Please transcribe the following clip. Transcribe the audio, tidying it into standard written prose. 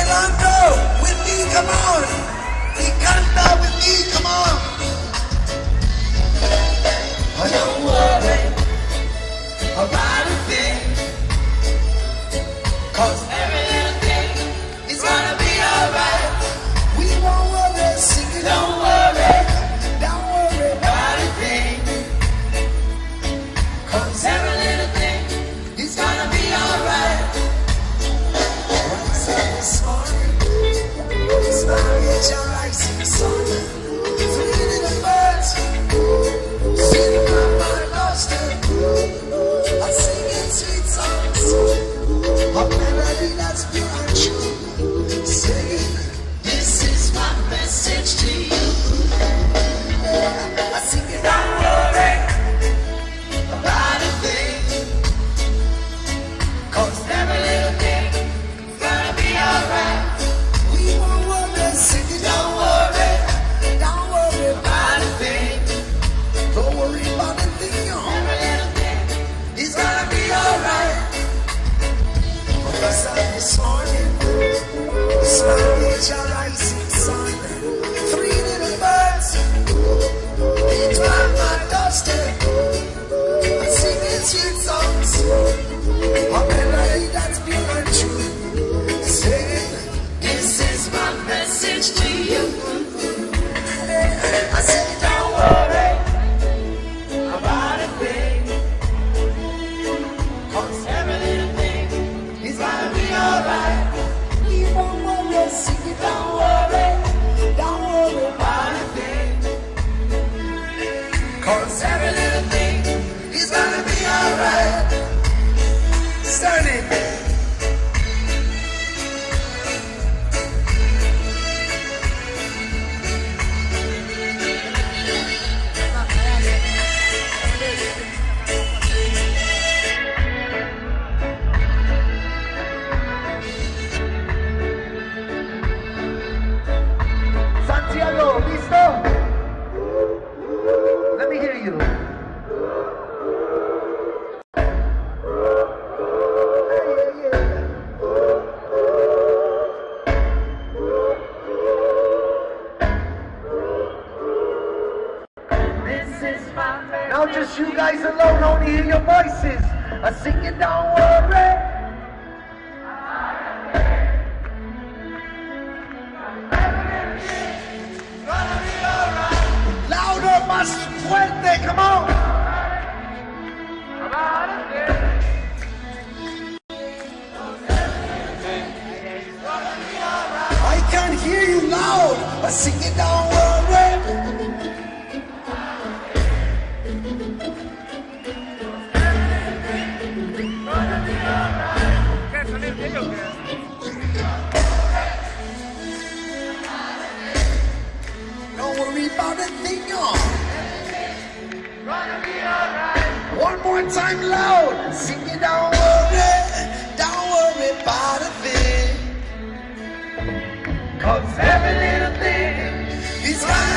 Bailando with me, come on. Y canta with me, come on. Don't worry about a thing, 'cause every little thing is gonna be alright. We won't worry, sing it. Don't worry about a thing, 'cause every little thing is gonna be alright. This morning, smile at your rising sun. Three little birds sitting on my doorstep. I'm singing sweet songs, a melody that's pure and true. Singing, this is my message to you. I sing it, don't worry about a thing, 'cause every little thing is gonna be alright. We won't worry, sing it, don't worry about a thing. Don't worry about a thing, every little thing is gonna be alright. Because this morning, the smile is your rising sun. Three little birds, they climb my doorstep. I'm singing sweet songs, a melody that's pure and true. Saying, this is my message to you. I said, don't worry about a thing, 'cause every little thing is gonna be alright. We won't worry, sing it, don't worry about a thing, 'cause every little thing is gonna be alright. Starting. Santiago, listo? Let me hear you. Now just you guys alone, only hear your voices. I sing it, don't worry. Louder, más fuerte, come on. I can't hear you loud. I sing it, don't worry. Don't worry about a thing, y'all. One more time loud. Sing it, don't worry about a thing, 'cause every little thing is gonna